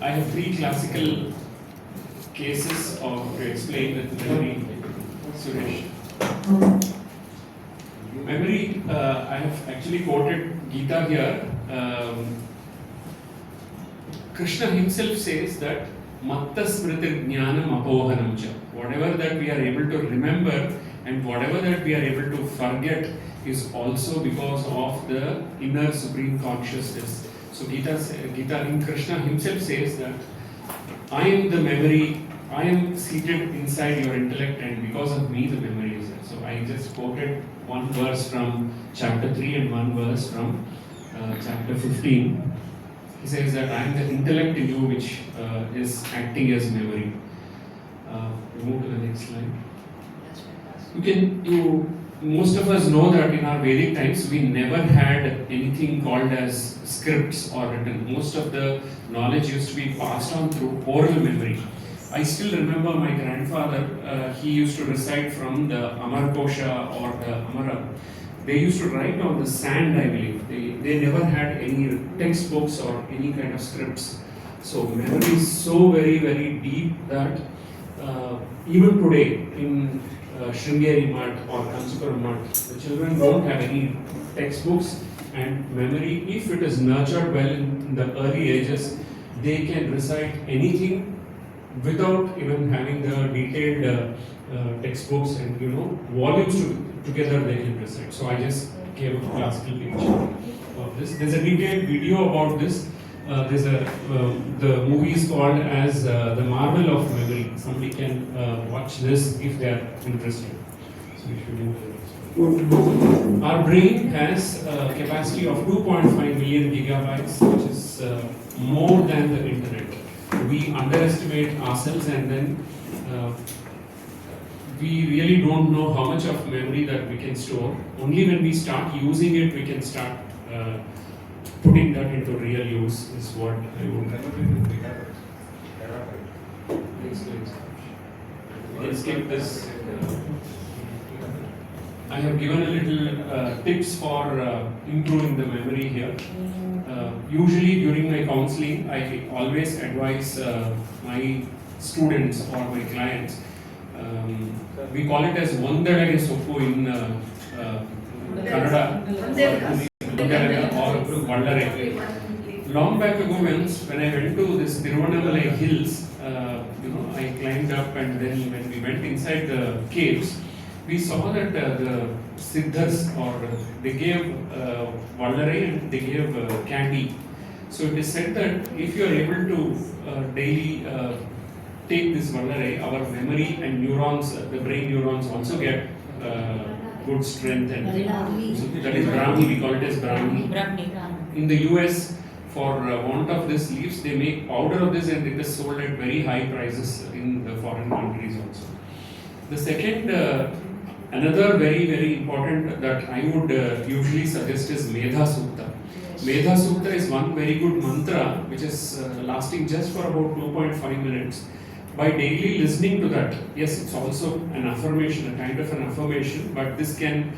I have three classical cases to explain with memory, Suresh. Memory, I have actually quoted Gita here. Krishna himself says that Matta Smriti Jnanam Apohanam cha. Whatever that we are able to remember and whatever that we are able to forget is also because of the inner supreme consciousness. So Gita in Krishna himself says that I am the memory, I am seated inside your intellect and because of me the memory is there. So I just quoted one verse from chapter 3 and one verse from chapter 15. He says that I am the intellect in you which is acting as memory. Move to the next slide. Most of us know that in our Vedic times we never had anything called as scripts or written. Most of the knowledge used to be passed on through oral memory. I still remember my grandfather, he used to recite from the Amar Kosha or the Amara. They used to write on the sand, I believe. They never had any textbooks or any kind of scripts. So memory is so very, very deep that even today in Sringeri Mutt or Kanchipuram Mutt, the children don't have any textbooks, and memory, if it is nurtured well in the early ages, they can recite anything without even having the detailed textbooks and volumes together they can recite. So I just gave a classical picture of this. There's a detailed video about this. The movie is called as The Marvel of Memory. Somebody can watch this if they are interested. So we should move to the next one. Our brain has a capacity of 2.5 million gigabytes, which is more than the internet. We underestimate ourselves and then we really don't know how much of memory that we can store. Only when we start using it, we can start putting that into real use is what I would Let's skip this. I have given a little tips for improving the memory here. Usually during my counseling, I always advise my students or my clients. We call it as Vandalage Soppu in Kannada. Or Vallare. Long back ago, when I went to this Tiruvannamalai hills, I climbed up and then when we went inside the caves, we saw that the Siddhas they gave Vallare and they gave candy. So it is said that if you are able to daily take this Vallare, our memory and neurons, the brain neurons also get good strength and so that is Brahmi, we call it as Brahmi. In the US, for want of this leaves, they make powder of this and it is sold at very high prices in the foreign countries also. The second, another very, very important that I would usually suggest is Medha Sukta. Medha Sukta is one very good mantra which is lasting just for about 2.5 minutes. By daily listening to that, yes, it's also an affirmation, a kind of an affirmation, but this can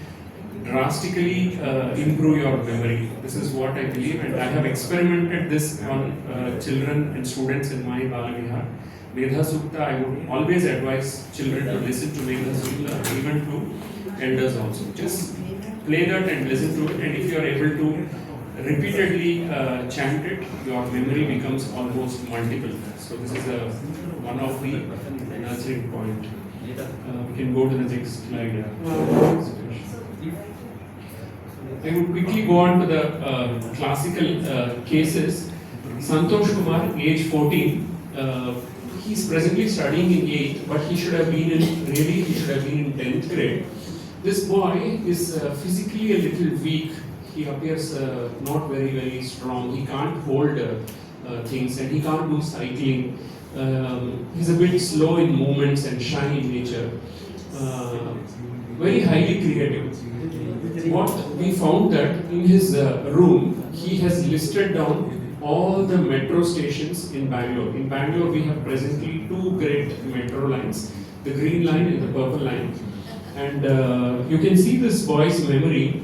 drastically improve your memory. This is what I believe, and I have experimented this on children and students in my Balavihar. Medha Sukta, I would always advise children to listen to Medha Sukta, even to elders also. Just play that and listen to it, and if you are able to repeatedly chant it, your memory becomes almost multiple. So this is one of the nurturing point. We can go to the next slide. I would quickly go on to the classical cases. Santosh Kumar, age 14. He's presently studying in 8th, but he should have been in 10th grade. This boy is physically a little weak. He appears not very, very strong. He can't hold things and he can't do cycling. He's a bit slow in movements and shy in nature. Very highly creative. What we found that in his room, he has listed down all the metro stations in Bangalore. In Bangalore, we have presently 2 great metro lines, the green line and the purple line. And you can see this boy's memory,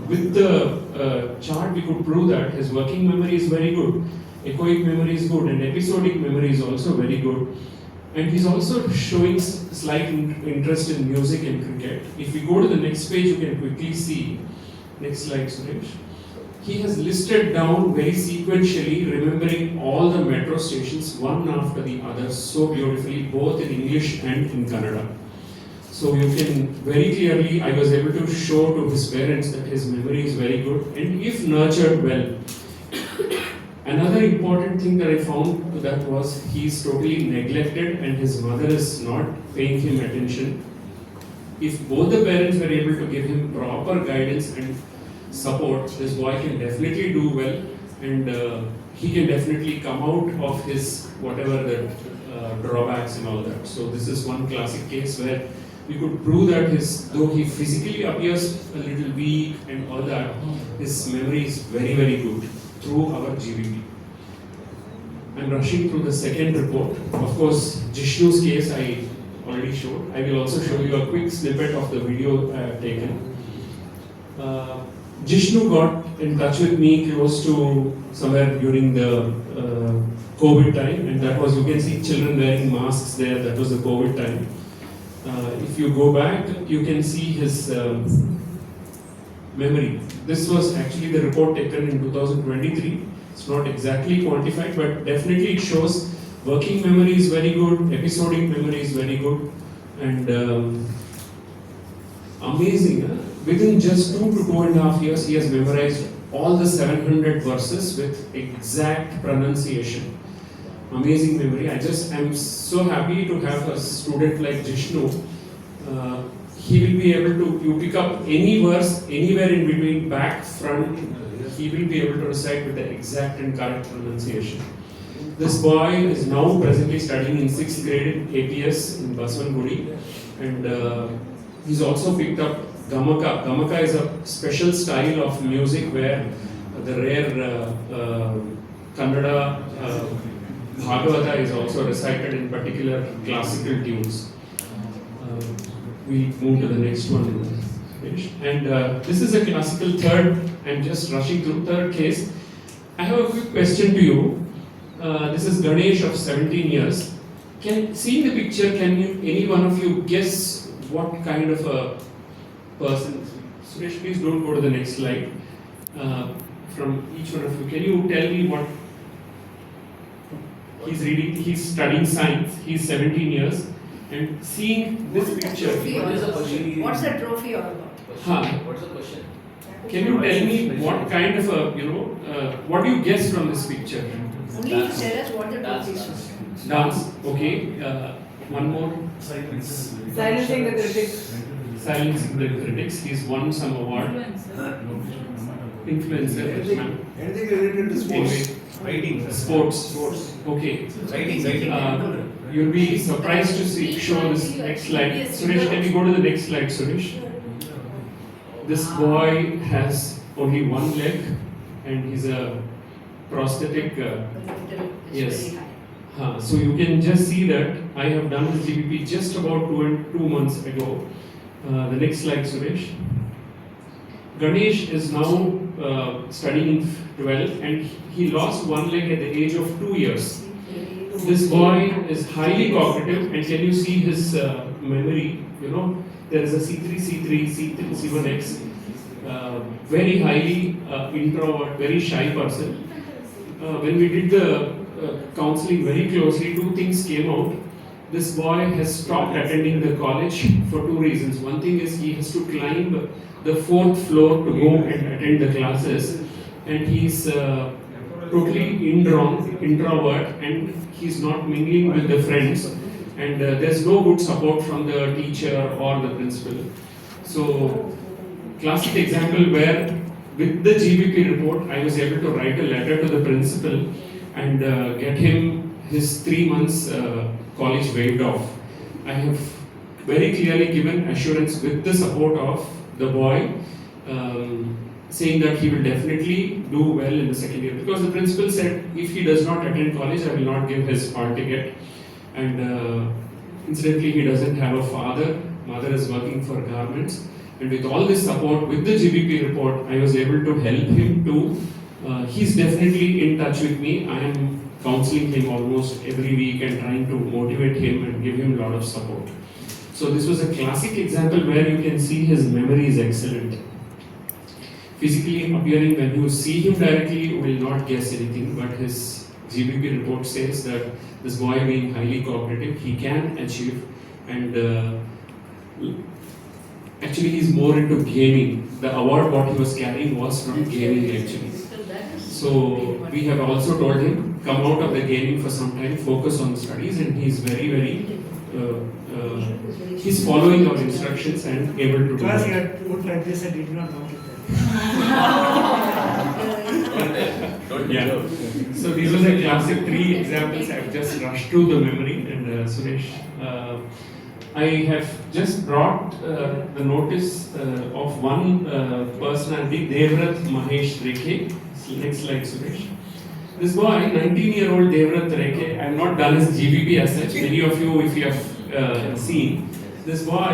with the chart we could prove that his working memory is very good. Echoic memory is good, and episodic memory is also very good. And he's also showing slight interest in music and cricket. If we go to the next page, you can quickly see. Next slide, Suresh. He has listed down very sequentially, remembering all the metro stations one after the other so beautifully, both in English and in Kannada. So you can very clearly, I was able to show to his parents that his memory is very good, and if nurtured well. Another important thing that I found that was he is totally neglected and his mother is not paying him attention. If both the parents were able to give him proper guidance and support, this boy can definitely do well, and he can definitely come out of his whatever the drawbacks and all that. So this is one classic case where we could prove that though he physically appears a little weak and all that, his memory is very, very good through our GBP. I'm rushing through the second report. Of course, Jishnu's case I already showed. I will also show you a quick snippet of the video I have taken. Jishnu got in touch with me close to somewhere during the COVID time, and that was, you can see children wearing masks there, that was the COVID time. If you go back, you can see his memory. This was actually the report taken in 2023. It's not exactly quantified, but definitely it shows working memory is very good, episodic memory is very good, and amazing. Huh? Within just 2 to 2.5 years, he has memorized all the 700 verses with exact pronunciation. Amazing memory. I'm so happy to have a student like Jishnu. He will be able to, you pick up any verse, anywhere in between, back, front, he will be able to recite with the exact and correct pronunciation. This boy is now presently studying in 6th grade in APS in Baswangudi, and he's also picked up Gamaka. Gamaka is a special style of music where the rare Kannada Bhagavata is also recited in particular classical tunes. We move to the next one. And this is a classical third. I'm just rushing through third case. I have a quick question to you. This is Ganesh of 17 years. Seeing the picture, can any one of you guess what kind of a person? Suresh, please don't go to the next slide. From each one of you, can you tell me what he's reading? He's studying science. He's 17 years. And seeing this picture, what's the trophy all about? What's the question? Can you tell me what kind of a, what do you guess from this picture? Only tell us what the trophy is. Dance, okay. One more. Silencing the critics. Silencing the critics. He's won some award. Influencer. Anything related to sports? Anyway, Writing. sports. Okay. Writing. You'll be surprised to show this next slide. Suresh, can you go to the next slide, Suresh? This boy has only one leg and he's a prosthetic. Yes. So you can just see that I have done this GBP just about 2 months ago. The next slide, Suresh. Ganesh is now studying in 12th and he lost one leg at the age of 2 years. This boy is highly cognitive, and can you see his memory? There is a C3, C3, C1X. Very highly introvert, very shy person. When we did the counseling very closely, 2 things came out. This boy has stopped attending the college for 2 reasons. One thing is he has to climb the 4th floor to go and attend the classes, and he's totally introvert, and he's not mingling with the friends, and there's no good support from the teacher or the principal. So, classic example where with the GBP report, I was able to write a letter to the principal and get him his 3 months college waived off. I have very clearly given assurance with the support of the boy, saying that he will definitely do well in the second year, because the principal said if he does not attend college, I will not give his hall ticket. And incidentally, he doesn't have a father. Mother is working for garments. And with all this support, with the GBP report, I was able to help him to He's definitely in touch with me. I am counseling him almost every week and trying to motivate him and give him a lot of support. So this was a classic example where you can see his memory is excellent. Physically appearing, when you see him directly, you will not guess anything, but his GBP report says that this boy being highly cooperative, he can achieve, and actually he's more into gaming. The award what he was carrying was from gaming actually. So we have also told him, come out of the gaming for some time, focus on studies, and he's very he's following our instructions and able to do Because he that. had put like this, I did not want it. Don't Yeah. know. So these are the classic 3 examples. I've just rushed through the memory, and Suresh, I have just brought the notice of one personality, Devrat Mahesh Rekhe. Next slide, Suresh. This boy, 19-year-old Devrat Rekhe, I have not done his GBP as such. Many of you, if you have seen, this boy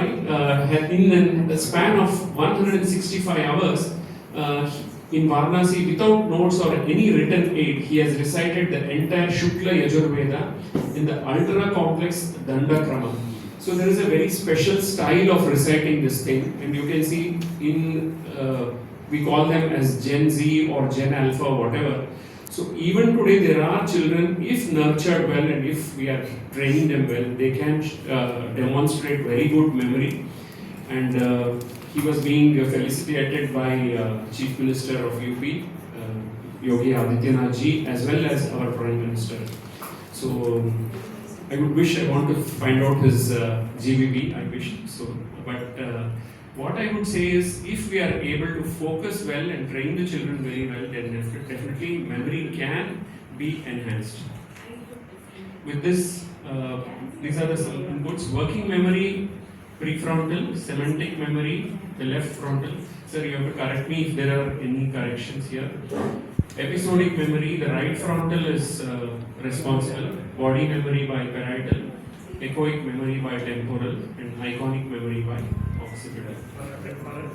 had in the span of 165 hours in Varanasi, without notes or any written aid, he has recited the entire Shukla Yajurveda in the ultra complex Dandakrama. So there is a very special style of reciting this thing, and you can see in we call them as Gen Z or Gen Alpha or whatever. So even today there are children, if nurtured well and if we are training them well, they can demonstrate very good memory. And he was being felicitated by Chief Minister of UP, Yogi Adityanath ji, as well as our Prime Minister. So I would wish, I want to find out his GBP, I wish so. But what I would say is, if we are able to focus well and train the children very well, then definitely memory can be enhanced. With this, these are the some inputs. Working memory, prefrontal, semantic memory, the left frontal. Sir, you have to correct me if there are any corrections here. Episodic memory, the right frontal is responsible. Body memory by parietal. Echoic memory by temporal. And iconic memory by occipital.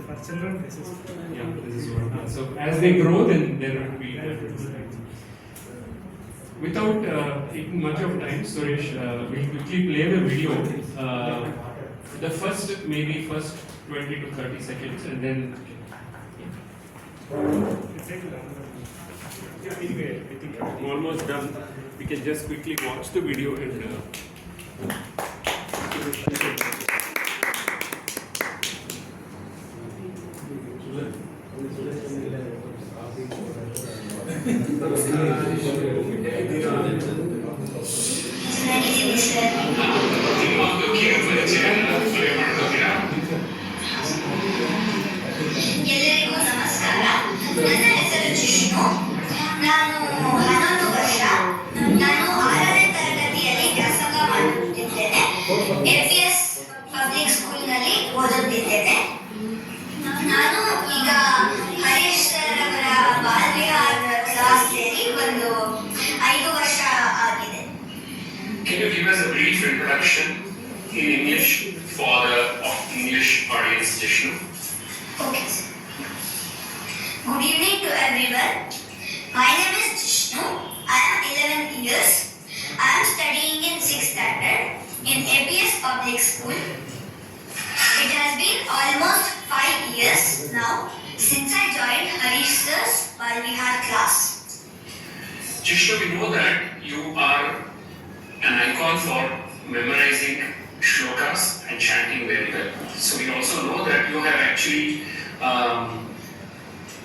For children, this is. Yeah, this is what. So as they grow, then there will be. Without taking much of time, Suresh, we'll quickly play the video. The first 20 to 30 seconds, and then. Yeah, anyway, I think I'm almost done. We can just quickly watch the video and. ಎಲ್ಲರಿಗೂ ನಮಸ್ಕಾರ. ನನ್ನ ಹೆಸರು ಜಿಷ್ಣು. ನಾನು 11 ವರ್ಷ. ನಾನು 6ನೇ ತರಗತಿಯಲ್ಲಿ ವ್ಯಾಸಂಗ ಮಾಡುತ್ತಿದ್ದೇನೆ. APS ಪಬ್ಲಿಕ್ ಸ್ಕೂಲ್ನಲ್ಲಿ ಓದುತ್ತಿದ್ದೇನೆ. ನಾನು ಈಗ ಹರೀಶ್ ಸರ್ ಅವರ ಬಾಲ್ವಿಹಾರ್ ಕ್ಲಾಸ್ ಸೇರಿ ಒಂದು 5 ವರ್ಷ ಆಗಿದೆ. Can you give us a brief introduction in English for the English audience, Jishnu? Okay, sir. Good evening to everyone. My name is Jishnu. I am 11 years. I am studying in 6th standard in APS Public School. It has been almost 5 years now since I joined Harish Sir's Balvihar class. Jishnu, we know that you are an icon for memorizing shlokas and chanting very well. So we also know that you have actually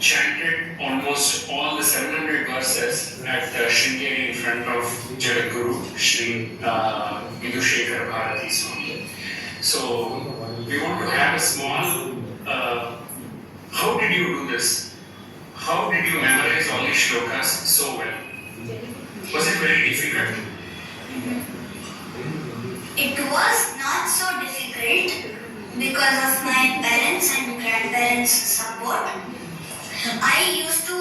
chanted almost all the 700 verses at Sringeri in front of Jagadguru, Shri Vidushekhar Bharati Swami. So we want to have a small, how did you do this? How did you memorize all these shlokas so well? Was it very difficult? It was not so difficult because of my parents and grandparents' support. I used to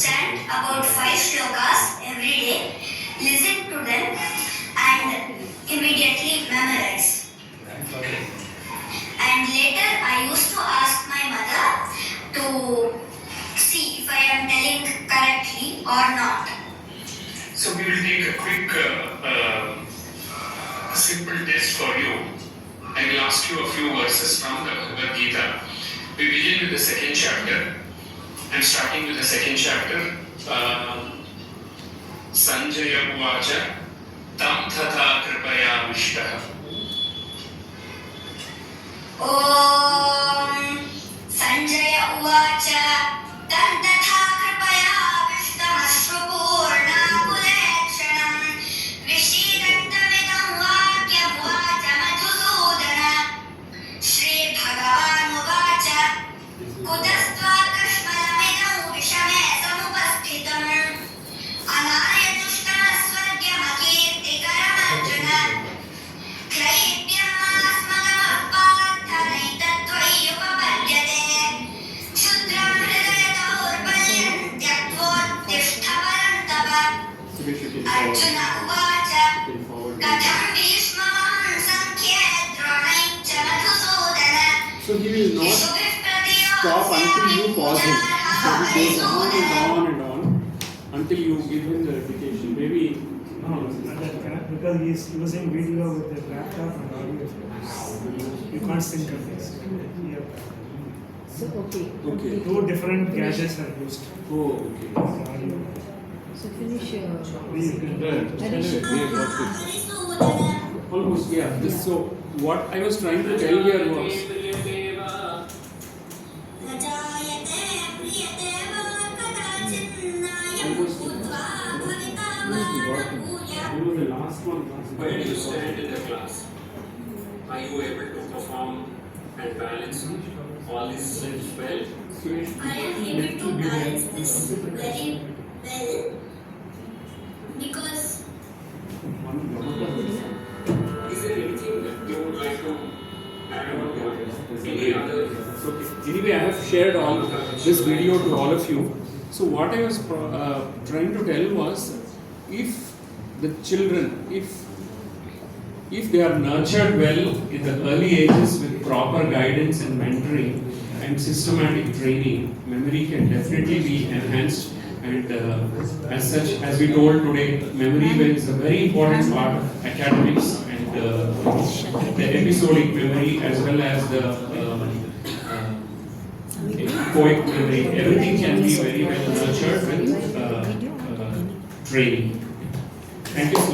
chant about 5 shlokas every day, listen to them, and immediately memorize. And later I used to ask my mother to see if I am telling correctly. we will take a quick, simple test for you. I will ask you a few verses from the Bhagavad Gita. We begin with the second chapter. I'm starting with the second chapter. Sanjaya Uvacha Tam Thatha Kripaya Vishtah. ॐ सञ्जय उवाच तं तथा कृपया विष्टमश्रुपूर्णाकुलेक्षणम् विषीदन्तमिदं वाक्यमुवाच मधुसूदन श्रीभगवानुवाच कुतस्त्वाकस्मलमिदं विषमे समुपस्थितम् अनार्यतुष्टमस्वर्ग्यमकीर्तिकरमर्जुन क्रैप्यमास्मगमपार्थनैतत्त्वय्युपपद्यते क्षुद्रं हृदयदौर्बल्यं त्यक्त्वोत्तिष्ठ परन्तप अर्जुन उवाच कथं भीष्मं सङ्ख्ये द्रोणैः च Madhusudan So he will not stop until you pause him. So he goes on and on until you give him the repetition. Maybe No, that cannot, because he is using video with the laptop and audio. You can't sync up this. Yeah. So, okay. Okay. Two different gadgets are used. Oh, okay. Audio. So, finish your. Almost, yeah. This, so what I was trying to tell here was न जायते म्रियते वा कदाचिन्नायं भूत्वा भविता वा न भूयात् you know the last one. Where do you stand in the class? Are you able to perform and balance all these things well? I am able to balance this very well because Is there anything that you would like to add on? Any other? Okay. Anyway, I have shared all this video to all of you. So what I was trying to tell was, if the children, if they are nurtured well in the early ages with proper guidance and mentoring and systematic training, memory can definitely be enhanced. And as such, as we told today, memory is a very important part of academics and the episodic memory as well as the echoic memory. Everything can be very well nurtured with training. Thank you so much.